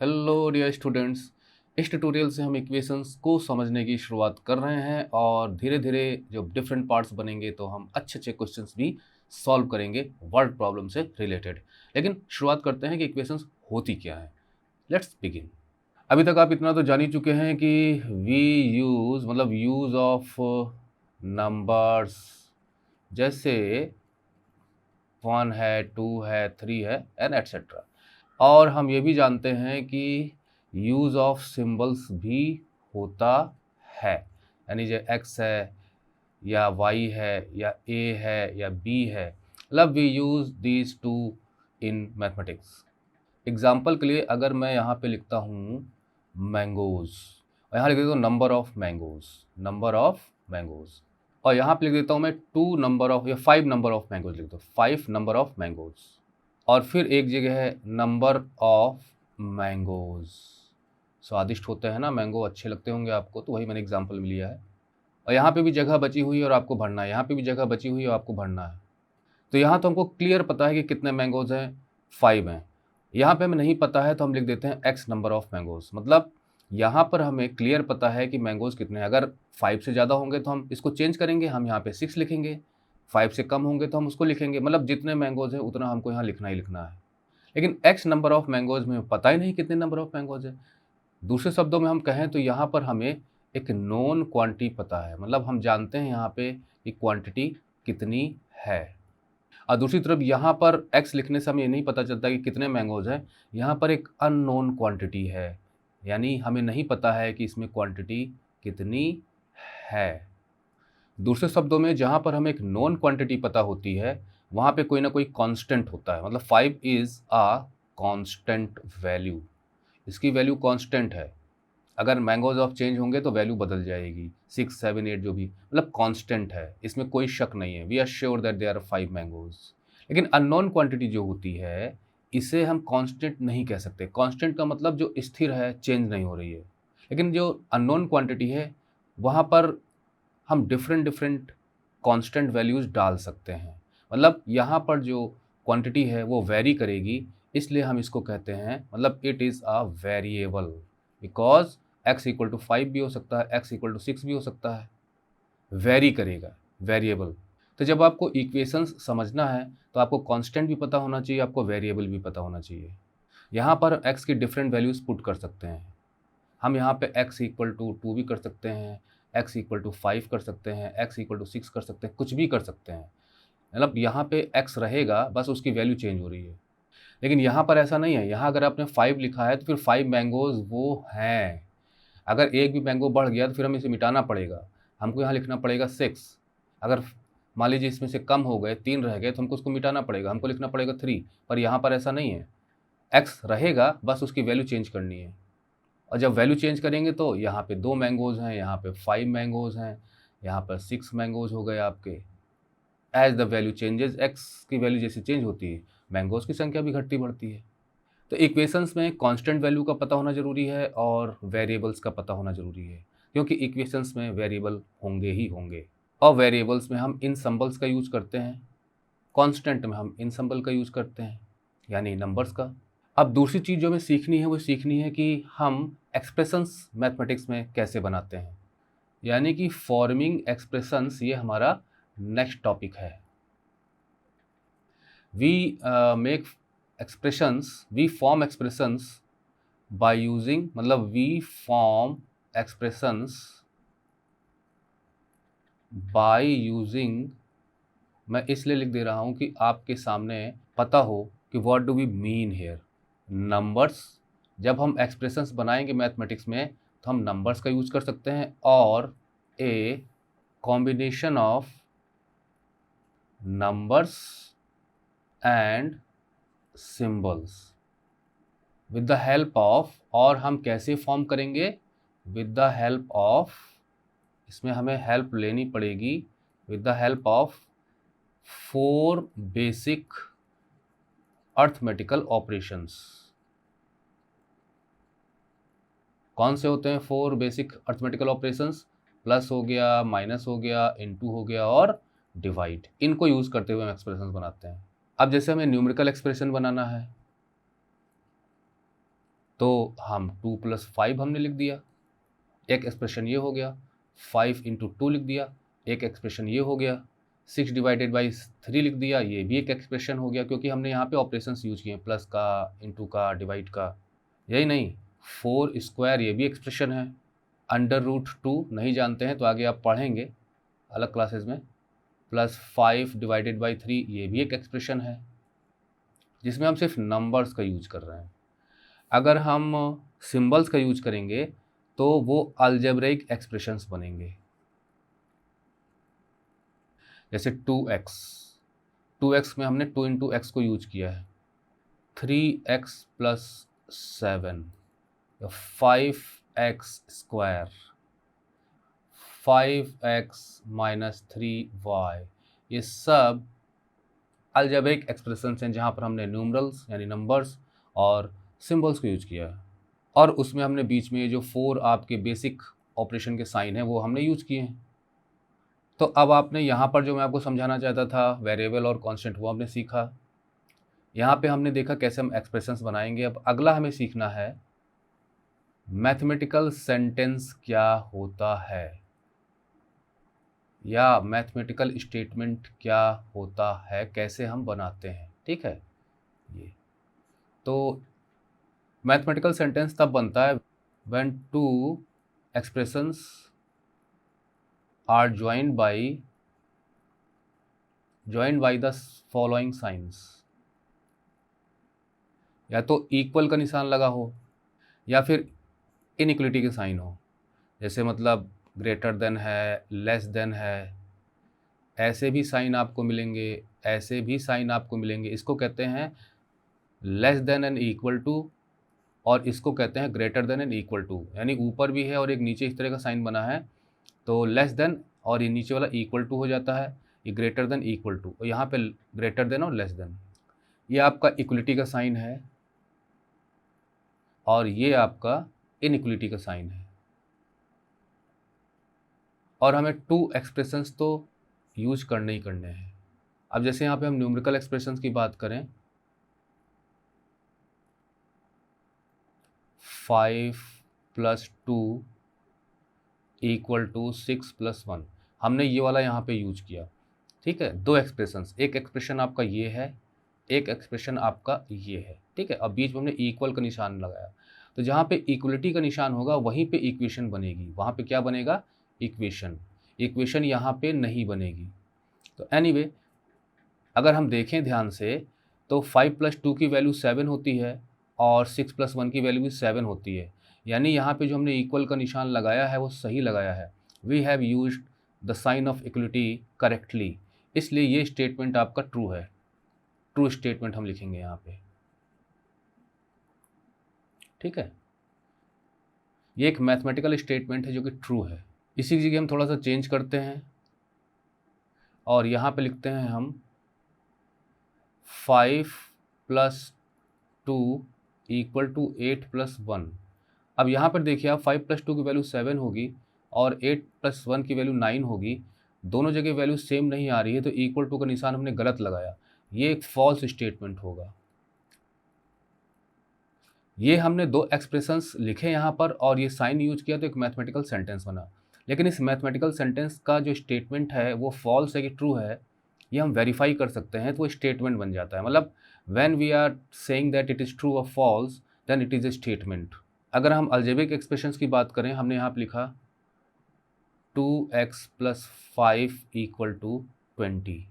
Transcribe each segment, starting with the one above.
Hello dear students. इस tutorial से हम इक्वेशंस को समझने की शुरुआत कर रहे हैं और धीरे धीरे जब डिफरेंट पार्ट्स बनेंगे तो हम अच्छे अच्छे क्वेश्चंस भी सॉल्व करेंगे वर्ड प्रॉब्लम से रिलेटेड। लेकिन शुरुआत करते हैं कि इक्वेशंस होती क्या है। Let's begin. अभी तक आप इतना तो जान ही चुके हैं कि वी यूज़ मतलब यूज़ ऑफ नंबर्स, जैसे 1 है, 2 है, 3 है एंड एट्सेट्रा। और हम ये भी जानते हैं कि यूज़ ऑफ सिंबल्स भी होता है, यानी जो एक्स है या वाई है या ए है या बी है, मतलब we use these two in mathematics. Example के लिए अगर मैं यहाँ पे लिखता हूँ मैंगोज़, और यहाँ लिख देता हूँ नंबर ऑफ मैंगोज़, और यहाँ पे लिख देता हूँ मैं 2 नंबर ऑफ या 5 नंबर ऑफ मैंगोज़, लिख दो 5 नंबर ऑफ मैंगोज़। और फिर एक जगह है नंबर ऑफ मैंगोज़। स्वादिष्ट होते हैं ना मैंगो, अच्छे लगते होंगे आपको, तो वही मैंने एग्जाम्पल में लिया है। और यहाँ पे भी जगह बची हुई है और आपको भरना है, यहाँ पे भी जगह बची हुई है और आपको भरना है। तो यहाँ तो हमको क्लियर पता है कि कितने मैंगोज़ हैं, 5 हैं। यहाँ पे हमें नहीं पता है तो हम लिख देते हैं एक्स नंबर ऑफ मैंगोज़। मतलब यहाँ पर हमें क्लियर पता है कि मैंगोज़ कितने हैं। अगर 5 से ज़्यादा होंगे तो हम इसको चेंज करेंगे, हम यहाँ पे 6 लिखेंगे। 5 से कम होंगे तो हम उसको लिखेंगे, मतलब जितने मैंगोज़ हैं उतना हमको यहाँ लिखना ही लिखना है। लेकिन एक्स नंबर ऑफ मैंगोज़ में पता ही नहीं कितने नंबर ऑफ मैंगोज़ हैं। दूसरे शब्दों में हम कहें तो यहाँ पर हमें एक नोन क्वांटिटी पता है, मतलब हम जानते हैं यहाँ पे कि क्वांटिटी कितनी है। और दूसरी तरफ यहाँ पर एक्स लिखने से हमें ये नहीं पता चलता कि कितने मैंगोज़ हैं, यहाँ पर एक अननोन क्वांटिटी है, यानी हमें नहीं पता है कि इसमें क्वांटिटी कितनी है। दूसरे शब्दों में जहाँ पर हमें एक नोन क्वांटिटी पता होती है वहाँ पे कोई ना कोई कांस्टेंट होता है, मतलब 5 इज़ अ कांस्टेंट वैल्यू, इसकी वैल्यू कांस्टेंट है। अगर मैंगोज ऑफ चेंज होंगे तो वैल्यू बदल जाएगी, 6, 7, 8 जो भी, मतलब कांस्टेंट है, इसमें कोई शक नहीं है। We are sure that there are 5 mangoes. लेकिन अननोन क्वांटिटी जो होती है इसे हम कांस्टेंट नहीं कह सकते। कांस्टेंट का मतलब जो स्थिर है, चेंज नहीं हो रही है। लेकिन जो अननोन क्वांटिटी है वहाँ पर हम डिफरेंट डिफरेंट कांस्टेंट वैल्यूज़ डाल सकते हैं। मतलब यहाँ पर जो क्वांटिटी है वो वेरी करेगी, इसलिए हम इसको कहते हैं, मतलब it is a variable. Because x equal to 5 भी हो सकता है, x इक्वल टू 6 भी हो सकता है, वेरी करेगा, वेरिएबल। तो जब आपको इक्वेशंस समझना है तो आपको कांस्टेंट भी पता होना चाहिए, आपको वेरिएबल भी पता होना चाहिए। यहाँ पर x की डिफरेंट वैल्यूज़ पुट कर सकते हैं। हम यहाँ पे x इक्वल टू 2 भी कर सकते हैं, x इक्वल टू 5 कर सकते हैं, x इक्वल टू 6 कर सकते हैं, कुछ भी कर सकते हैं। मतलब यहाँ पे x रहेगा, बस उसकी वैल्यू चेंज हो रही है। लेकिन यहाँ पर ऐसा नहीं है, यहाँ अगर आपने 5 लिखा है तो फिर 5 मैंगोज़ वो हैं। अगर एक भी मैंगो बढ़ गया तो फिर हमें इसे मिटाना पड़ेगा, हमको यहाँ लिखना पड़ेगा 6। अगर मान लीजिए इसमें से कम हो गए, 3 रह गए, तो हमको उसको मिटाना पड़ेगा, हमको लिखना पड़ेगा 3। पर यहाँ पर ऐसा नहीं है, x रहेगा, बस उसकी वैल्यू चेंज करनी है। और जब वैल्यू चेंज करेंगे तो यहाँ पे 2 मैंगोज़ हैं, यहाँ पे 5 मैंगोज़ हैं, यहाँ पर 6 मैंगोज़ हो गए आपके। As the value changes, x की वैल्यू जैसे चेंज होती है मैंगोज़ की संख्या भी घटती बढ़ती है। तो इक्वेशंस में कांस्टेंट वैल्यू का पता होना ज़रूरी है और वेरिएबल्स का पता होना ज़रूरी है, क्योंकि इक्वेशंस में वेरिएबल होंगे ही होंगे। और वेरिएबल्स में हम इन सिंबल्स का यूज़ करते हैं, कांस्टेंट में हम इन सिंबल का यूज़ करते हैं, यानी नंबर्स का। अब दूसरी चीज़ जो हमें सीखनी है वो सीखनी है कि हम एक्सप्रेशंस मैथमेटिक्स में कैसे बनाते हैं, यानी कि फॉर्मिंग एक्सप्रेशंस, ये हमारा नेक्स्ट टॉपिक है। We make expressions, we form expressions by using, मतलब we form expressions by using, मैं इसलिए लिख दे रहा हूँ कि आपके सामने पता हो कि what do we mean here. Numbers, जब हम एक्सप्रेशंस बनाएंगे मैथमेटिक्स में तो हम नंबर्स का यूज़ कर सकते हैं, और a combination of numbers and symbols with the help of, और हम कैसे फॉर्म करेंगे, विद द हेल्प ऑफ, इसमें हमें हेल्प लेनी पड़ेगी, with the help of 4 basic arithmetical operations. कौन से होते हैं 4 बेसिक अर्थमेटिकल ऑपरेशंस? प्लस हो गया, माइनस हो गया, इनटू हो गया और डिवाइड। इनको यूज़ करते हुए हम एक्सप्रेशंस बनाते हैं। अब जैसे हमें न्यूमेरिकल एक्सप्रेशन बनाना है, तो हम 2 + 5 हमने लिख दिया, एक एक्सप्रेशन ये हो गया। 5 × 2 लिख दिया, एक एक्सप्रेशन ये हो गया। 6 / 3 लिख दिया, ये भी एक एक्सप्रेशन हो गया, क्योंकि हमने यहाँ पे ऑपरेशंस यूज किए हैं, प्लस का, इंटू का, डिवाइड का। यही नहीं, 4 स्क्वायर ये भी एक्सप्रेशन है। √2 नहीं जानते हैं तो आगे आप पढ़ेंगे अलग क्लासेस में। प्लस 5 / 3 ये भी एक एक्सप्रेशन है, जिसमें हम सिर्फ नंबर्स का यूज कर रहे हैं। अगर हम सिंबल्स का यूज करेंगे तो वो अलजेब्रिक एक्सप्रेशंस बनेंगे। जैसे 2x में हमने 2 × x को यूज किया है, 3x + 7, 5x², 5x - 3y, ये सब अलजेब्रिक एक्सप्रेशंस हैं, जहाँ पर हमने न्यूमरल्स यानी नंबर्स और सिंबल्स को यूज किया है। और उसमें हमने बीच में जो 4 आपके बेसिक ऑपरेशन के साइन हैं वो हमने यूज किए हैं। तो अब आपने यहाँ पर जो मैं आपको समझाना चाहता था, वेरिएबल और कांस्टेंट, वो हमने सीखा। यहाँ पे हमने देखा कैसे हम एक्सप्रेशंस बनाएंगे। अब अगला हमें सीखना है मैथमेटिकल सेंटेंस क्या होता है, या मैथमेटिकल स्टेटमेंट क्या होता है, कैसे हम बनाते हैं। ठीक है, ये तो मैथमेटिकल सेंटेंस तब बनता है when two expressions are joined by the following signs। या तो इक्वल का निशान लगा हो, या फिर इनइक्वलिटी के साइन हो। जैसे मतलब ग्रेटर देन है, लेस देन है, ऐसे भी साइन आपको मिलेंगे, ऐसे भी साइन आपको मिलेंगे। इसको कहते हैं less than and equal to, और इसको कहते हैं greater than and equal to. यानी ऊपर भी है और एक नीचे इस तरह का साइन बना है, तो लेस देन और ये नीचे वाला इक्वल टू हो जाता है, ये ग्रेटर देन इक्वल टू, और यहाँ पे ग्रेटर देन और लेस देन। ये आपका इक्वलिटी का साइन है और ये आपका इनइक्वलिटी का साइन है। और हमें 2 एक्सप्रेशंस तो यूज करने ही करने हैं। अब जैसे यहाँ पे हम न्यूमेरिकल एक्सप्रेशंस की बात करें, 5 + 2 = 6 + 1, हमने ये वाला यहाँ पे यूज किया। ठीक है, 2 एक्सप्रेशंस, एक एक्सप्रेशन आपका ये है, एक एक्सप्रेशन आपका ये है। ठीक है, अब बीच में हमने इक्वल का निशान लगाया, तो जहाँ पे इक्वलिटी का निशान होगा वहीं पे इक्वेशन बनेगी। वहाँ पे क्या बनेगा? इक्वेशन। इक्वेशन यहाँ पे नहीं बनेगी। तो एनीवे, अगर हम देखें ध्यान से तो 5 + 2 की वैल्यू 7 होती है और 6 + 1 की वैल्यू भी 7 होती है। यानी यहाँ पे जो हमने इक्वल का निशान लगाया है वो सही लगाया है। We have used the sign of equality correctly, इसलिए ये स्टेटमेंट आपका ट्रू है। ट्रू स्टेटमेंट हम लिखेंगे यहाँ पे। ठीक है, ये एक मैथमेटिकल स्टेटमेंट है जो कि ट्रू है। इसी की जगह हम थोड़ा सा चेंज करते हैं और यहाँ पे लिखते हैं हम 5 + 2 = 8 + 1। अब यहाँ पर देखिए आप, 5 + 2 की वैल्यू 7 होगी और 8 + 1 की वैल्यू 9 होगी। दोनों जगह वैल्यू सेम नहीं आ रही है, तो इक्वल टू का निशान हमने गलत लगाया। ये एक फॉल्स स्टेटमेंट होगा। ये हमने 2 एक्सप्रेशंस लिखे यहाँ पर और ये साइन यूज किया, तो एक मैथमेटिकल सेंटेंस बना। लेकिन इस मैथमेटिकल सेंटेंस का जो स्टेटमेंट है वो फॉल्स है कि ट्रू है, ये हम वेरीफाई कर सकते हैं, तो वो स्टेटमेंट बन जाता है। मतलब when we are saying that it is true और false, then it is a statement. अगर हम अलजेब्रिक एक्सप्रेशंस की बात करें, हमने यहाँ पर लिखा 2x + 5 = 20।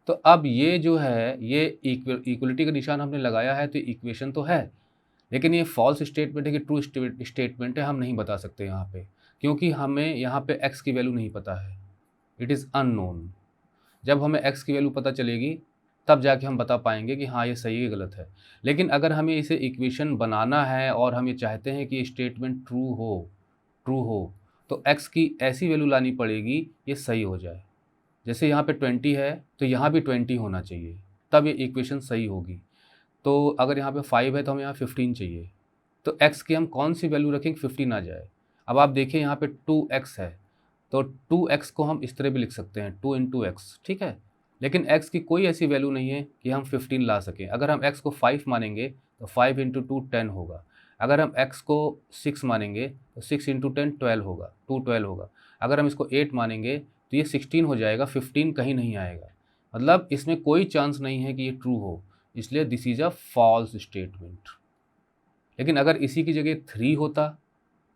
तो अब ये जो है, ये इक्वलिटी का निशान हमने लगाया है, तो इक्वेशन तो है, लेकिन ये फॉल्स स्टेटमेंट है कि ट्रू स्टेटमेंट है, हम नहीं बता सकते यहाँ पे, क्योंकि हमें यहाँ पे x की वैल्यू नहीं पता है। It is unknown. जब हमें x की वैल्यू पता चलेगी तब जाके हम बता पाएंगे कि हाँ ये सही है गलत है। लेकिन अगर हमें इसे इक्वेशन बनाना है और हम ये चाहते हैं कि स्टेटमेंट ट्रू हो, तो x की ऐसी वैल्यू लानी पड़ेगी ये सही हो जाए। जैसे यहाँ पे 20 है तो यहाँ भी 20 होना चाहिए, तब ये इक्वेशन सही होगी। तो अगर यहाँ पे 5 है तो हमें यहाँ 15 चाहिए, तो x की हम कौन सी वैल्यू रखेंगे? 15 आ जाए। अब आप देखिए यहाँ पे 2x है, तो 2x को हम इस तरह भी लिख सकते हैं, 2 × x। ठीक है, लेकिन x की कोई ऐसी वैल्यू नहीं है कि हम 15 ला सकें। अगर हम x को 5 मानेंगे तो 5 × 2 10 होगा। अगर हम x को 6 मानेंगे तो 6 इंटू 10 12 होगा, 212 होगा। अगर हम इसको 8 मानेंगे तो ये 16 हो जाएगा, 15 कहीं नहीं आएगा। मतलब इसमें कोई चांस नहीं है कि ये ट्रू हो, इसलिए this is a false statement. लेकिन अगर इसी की जगह 3 होता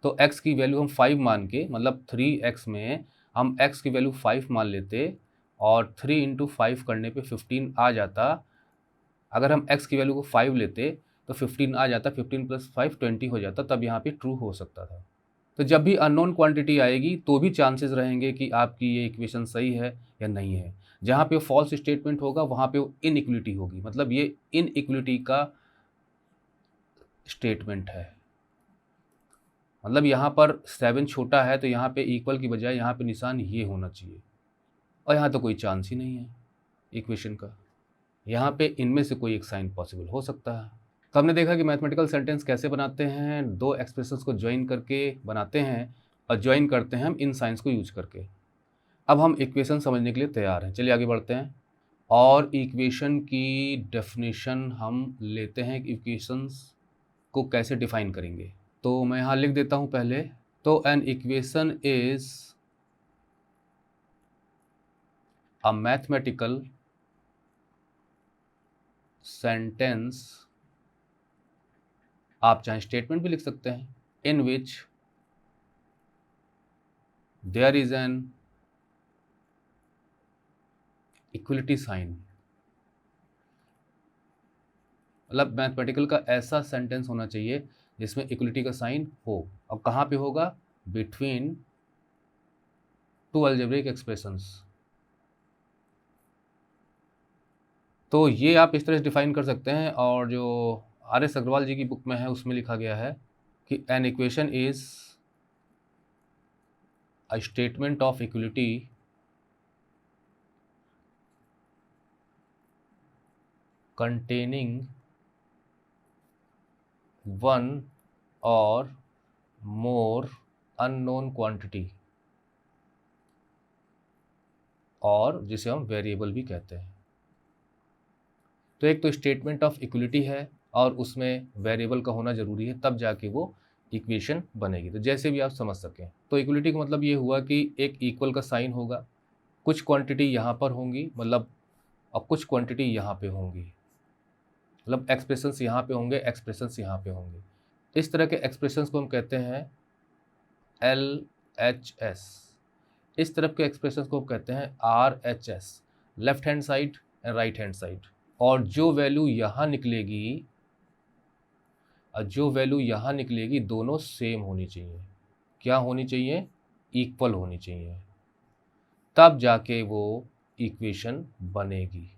तो x की वैल्यू हम 5 मान के, मतलब 3x में हम x की वैल्यू 5 मान लेते और 3 इंटू 5 करने पे 15 आ जाता। अगर हम x की वैल्यू को 5 लेते तो 15 आ जाता, 15 प्लस 5 20 हो जाता, तब यहाँ पे ट्रू हो सकता था। तो जब भी अननोन क्वांटिटी आएगी तो भी चांसेस रहेंगे कि आपकी ये इक्वेशन सही है या नहीं है। जहाँ पे फॉल्स स्टेटमेंट होगा वहाँ पे इनइक्वलिटी होगी, मतलब ये इनइक्वलिटी का स्टेटमेंट है। मतलब यहाँ पर 7 छोटा है तो यहाँ पे इक्वल की बजाय यहाँ पे निशान ये होना चाहिए, और यहाँ तो कोई चांस ही नहीं है इक्वेशन का। यहाँ पे इनमें से कोई एक साइन पॉसिबल हो सकता है। तो हमने देखा कि मैथमेटिकल सेंटेंस कैसे बनाते हैं, दो एक्सप्रेशंस को ज्वाइन करके बनाते हैं और ज्वाइन करते हैं हम इन साइंस को यूज करके। अब हम इक्वेशन समझने के लिए तैयार हैं, चलिए आगे बढ़ते हैं और इक्वेशन की डेफिनेशन हम लेते हैं कि इक्वेशंस को कैसे डिफाइन करेंगे। तो मैं यहाँ लिख देता हूँ पहले। तो an equation is a mathematical sentence, आप चाहे स्टेटमेंट भी लिख सकते हैं, in which there is an equality sign. मतलब मैथमेटिकल का ऐसा सेंटेंस होना चाहिए जिसमें इक्वलिटी का साइन हो, और कहाँ पे होगा, बिटवीन टू अलजेब्रिक एक्सप्रेशंस। तो ये आप इस तरह से डिफाइन कर सकते हैं, और जो आर.एस. अग्रवाल जी की बुक में है उसमें लिखा गया है कि N equation is a statement of equality containing one or more unknown quantity, और जिसे हम वेरिएबल भी कहते हैं। तो एक तो स्टेटमेंट ऑफ इक्वलिटी है और उसमें वेरिएबल का होना ज़रूरी है, तब जाके वो इक्वेशन बनेगी। तो जैसे भी आप समझ सकें, तो इक्वलिटी का मतलब ये हुआ कि एक इक्वल का साइन होगा, कुछ क्वांटिटी यहाँ पर होंगी, मतलब और कुछ क्वांटिटी यहाँ पे होंगी, मतलब एक्सप्रेशंस यहाँ पे होंगे, एक्सप्रेशंस यहाँ पे होंगे। इस तरह के एक्सप्रेशंस को हम कहते हैं LHS। इस तरफ के एक्सप्रेशंस को हम कहते हैं RHS, left hand side and right hand side. और जो वैल्यू यहाँ निकलेगी और जो वैल्यू यहाँ निकलेगी दोनों सेम होनी चाहिए। क्या होनी चाहिए, इक्वल होनी चाहिए, तब जाके वो इक्वेशन बनेगी,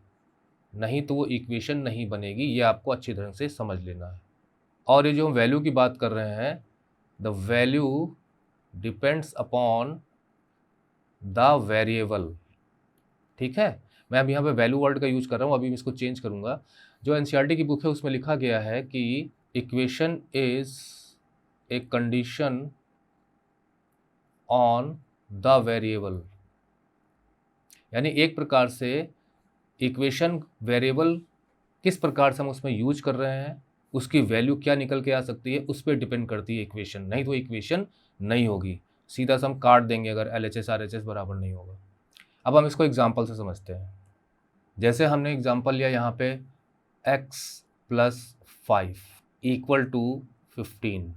नहीं तो वो इक्वेशन नहीं बनेगी। ये आपको अच्छी तरह से समझ लेना है। और ये जो हम वैल्यू की बात कर रहे हैं, the value depends upon the variable, ठीक है। मैं अब यहाँ पे वैल्यू वर्ड का यूज कर रहा हूँ, अभी मैं इसको चेंज करूँगा। जो एनसीईआरटी की बुक है उसमें लिखा गया है कि equation is a condition on the variable, यानी एक प्रकार से इक्वेशन वेरिएबल किस प्रकार से हम उसमें यूज कर रहे हैं, उसकी वैल्यू क्या निकल के आ सकती है, उस पर डिपेंड करती है इक्वेशन, नहीं तो इक्वेशन नहीं होगी। सीधा से हम काट देंगे अगर LHS RHS बराबर नहीं होगा। अब हम इसको एग्जाम्पल से समझते हैं। जैसे हमने एग्जाम्पल लिया यहाँ पे x + 5 = 15।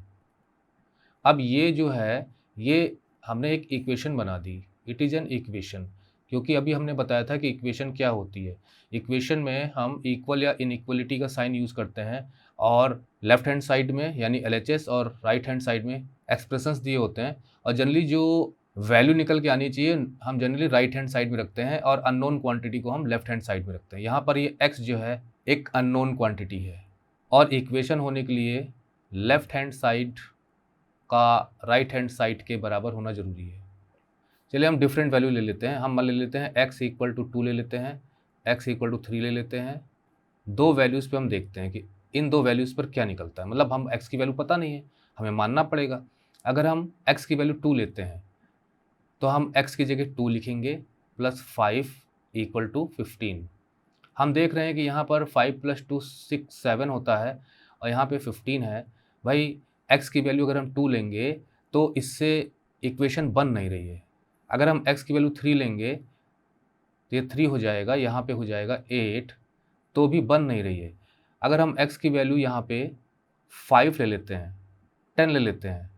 अब ये जो है, ये हमने एक इक्वेशन बना दी, इट इज़ एन इक्वेशन, क्योंकि अभी हमने बताया था कि इक्वेशन क्या होती है। इक्वेशन में हम इक्वल या इनइक्वलिटी का साइन यूज़ करते हैं, और लेफ्ट हैंड साइड में यानी LHS और राइट हैंड साइड में एक्सप्रेशंस दिए होते हैं, और जनरली जो वैल्यू निकल के आनी चाहिए हम जनरली राइट हैंड साइड में रखते हैं, और अननोन क्वांटिटी को हम लेफ्ट हैंड साइड में रखते हैं। यहाँ पर ये x जो है एक अननोन क्वांटिटी है, और इक्वेशन होने के लिए लेफ्ट हैंड साइड का राइट हैंड साइड के बराबर होना ज़रूरी है। चलिए हम डिफरेंट वैल्यू ले लेते हैं। हम मान ले लेते हैं x = 2 ले लेते हैं, x = 3 ले लेते हैं। दो वैल्यूज़ पे हम देखते हैं कि इन दो वैल्यूज़ पर क्या निकलता है। मतलब हम x की वैल्यू पता नहीं है, हमें मानना पड़ेगा। अगर हम x की वैल्यू 2 लेते हैं तो हम x की जगह 2 लिखेंगे, +5 = 15। हम देख रहे हैं कि यहाँ पर 5 + 2 6 7 होता है, और यहाँ पे 15 है। भाई x की वैल्यू अगर हम 2 लेंगे तो इससे इक्वेशन बन नहीं रही है। अगर हम x की वैल्यू 3 लेंगे तो ये 3 हो जाएगा, यहाँ पे हो जाएगा 8, तो भी बन नहीं रही है। अगर हम x की वैल्यू यहाँ पे 5 ले लेते हैं, 10 ले लेते हैं,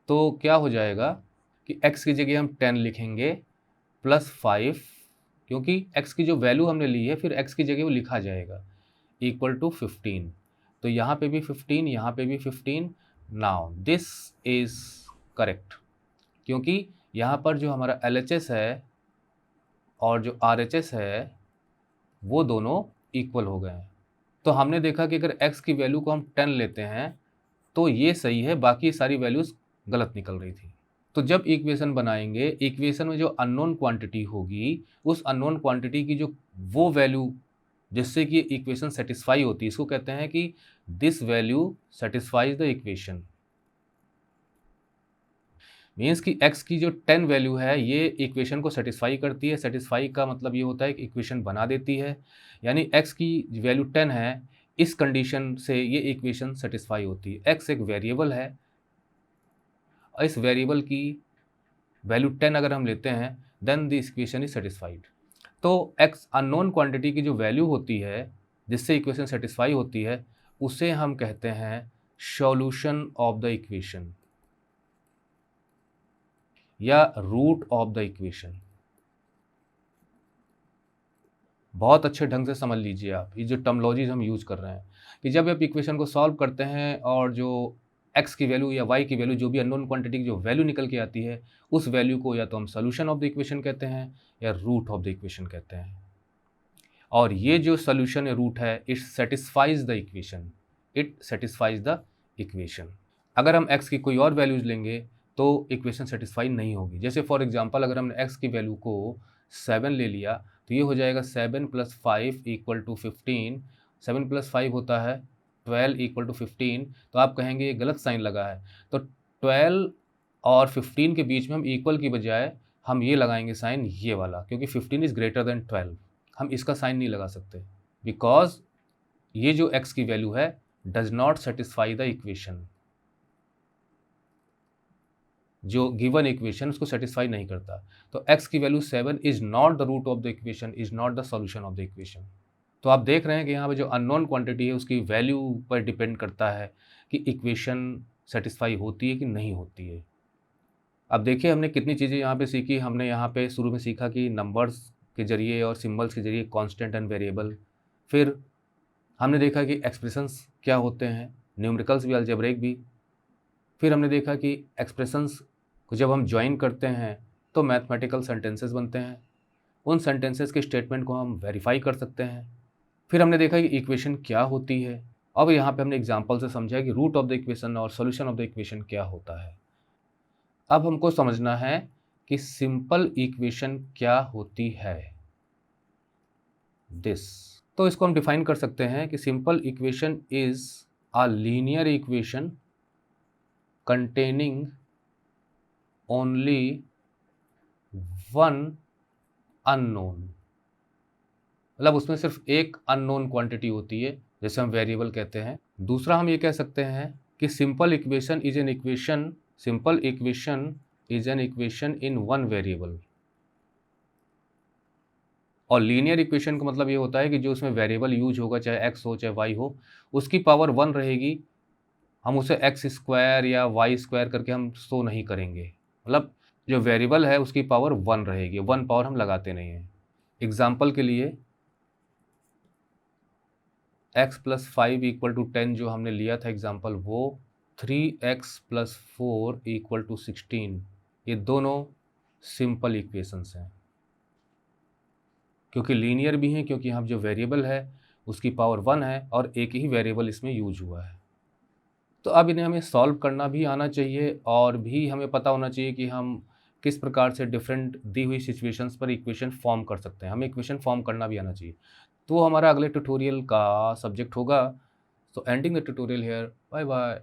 तो क्या हो जाएगा कि x की जगह हम 10 लिखेंगे प्लस 5, क्योंकि x की जो वैल्यू हमने ली है फिर x की जगह वो लिखा जाएगा, इक्वल टू 15। तो यहाँ पे भी 15, यहाँ पे भी 15। नाउ दिस इज करेक्ट, क्योंकि यहाँ पर जो हमारा LHS है और जो RHS है वो दोनों इक्वल हो गए हैं। तो हमने देखा कि अगर x की वैल्यू को हम 10 लेते हैं तो ये सही है, बाकी सारी वैल्यूज़ गलत निकल रही थी। तो जब इक्वेशन बनाएंगे, इक्वेशन में जो अननोन क्वांटिटी होगी, उस अननोन क्वांटिटी की जो वो वैल्यू जिससे कि इक्वेशन सेटिस्फाई होती है, इसको कहते हैं कि this value satisfies the equation. Means कि x की जो 10 वैल्यू है ये इक्वेशन को सेटिस्फाई करती है। सेटिस्फाई का मतलब ये होता है कि इक्वेशन बना देती है, यानी x की वैल्यू 10 है, इस कंडीशन से ये इक्वेशन सेटिस्फाई होती है। x एक वेरिएबल है, इस वेरिएबल की वैल्यू 10 अगर हम लेते हैं then the equation is satisfied. तो x अननोन क्वांटिटी की जो वैल्यू होती है जिससे इक्वेशन सेटिस्फाई होती है उसे हम कहते हैं सॉल्यूशन ऑफ द इक्वेशन या रूट ऑफ द इक्वेशन। बहुत अच्छे ढंग से समझ लीजिए आप, ये जो टर्मोलॉजीज हम यूज कर रहे हैं कि जब आप इक्वेशन को सॉल्व करते हैं और जो x की वैल्यू या y की वैल्यू, जो भी अननोन क्वांटिटी की जो वैल्यू निकल के आती है, उस वैल्यू को या तो हम सोल्यूशन ऑफ द इक्वेशन कहते हैं या रूट ऑफ द इक्वेशन कहते हैं। और ये जो सोल्यूशन या रूट है it satisfies the equation, it satisfies the equation. अगर हम x की कोई और वैल्यूज लेंगे तो इक्वेशन सेटिस्फाई नहीं होगी। जैसे फॉर एग्जांपल अगर हमने x की वैल्यू को 7 ले लिया तो ये हो जाएगा 7 + 5 = 15। 7 + 5 होता है 12 = 15। तो आप कहेंगे ये गलत साइन लगा है, तो 12 और 15 के बीच में हम इक्वल की बजाय हम ये लगाएंगे साइन ये वाला, क्योंकि 15 इज़ ग्रेटर देन 12। हम इसका साइन नहीं लगा सकते बिकॉज ये जो x की वैल्यू है does not satisfy the equation. जो गिवन इक्वेशन उसको सेटिस्फाई नहीं करता। तो x की value 7 is not the root of the equation, is not the solution of the equation. तो आप देख रहे हैं कि यहाँ पे जो अननोन क्वांटिटी है उसकी वैल्यू पर डिपेंड करता है कि इक्वेशन सेटिस्फाई होती है कि नहीं होती है। अब देखिए हमने कितनी चीज़ें यहाँ पे सीखी। हमने यहाँ पे शुरू में सीखा कि नंबर्स के जरिए और सिम्बल्स के जरिए कांस्टेंट एंड वेरिएबल, फिर हमने देखा कि एक्सप्रेशंस क्या होते हैं, न्यूमेरिकल्स भी, अलजेब्रिक भी। फिर हमने देखा कि एक्सप्रेशंस को जब हम ज्वाइन करते हैं तो मैथमेटिकल सेंटेंसेस बनते हैं, उन सेंटेंसेस के स्टेटमेंट को हम वेरीफाई कर सकते हैं। फिर हमने देखा कि इक्वेशन क्या होती है। अब यहाँ पे हमने एग्जांपल से समझा कि रूट ऑफ द इक्वेशन और सॉल्यूशन ऑफ द इक्वेशन क्या होता है। अब हमको समझना है कि सिंपल इक्वेशन क्या होती है, दिस। तो इसको हम डिफाइन कर सकते हैं कि simple equation is a linear equation containing only one unknown। मतलब उसमें सिर्फ एक अननोन क्वांटिटी होती है, जैसे हम वेरिएबल कहते हैं। दूसरा हम ये कह सकते हैं कि simple equation is an equation, simple equation is an equation in one variable. और लीनियर इक्वेशन का मतलब ये होता है कि जो उसमें वेरिएबल यूज होगा, चाहे x हो चाहे y हो, उसकी पावर 1 रहेगी। हम उसे x² या y² करके हम शो नहीं करेंगे। मतलब जो वेरिएबल है उसकी पावर 1 रहेगी, 1 पावर हम लगाते नहीं हैं। एग्जाम्पल के लिए x + 5 = 10 जो हमने लिया था एग्जाम्पल, वो 3x + 4 = 16, ये दोनों सिंपल इक्वेशंस हैं। क्योंकि लीनियर भी हैं, क्योंकि हम जो वेरिएबल है उसकी पावर 1 है और एक ही वेरिएबल इसमें यूज हुआ है। तो अब इन्हें हमें सॉल्व करना भी आना चाहिए और भी हमें पता होना चाहिए कि हम किस प्रकार से डिफरेंट दी हुई सिचुएशंस पर इक्वेशन फॉर्म कर सकते हैं। हमें इक्वेशन फॉर्म करना भी आना चाहिए। तो वो हमारा अगले ट्यूटोरियल का सब्जेक्ट होगा। So ending the tutorial here, bye bye.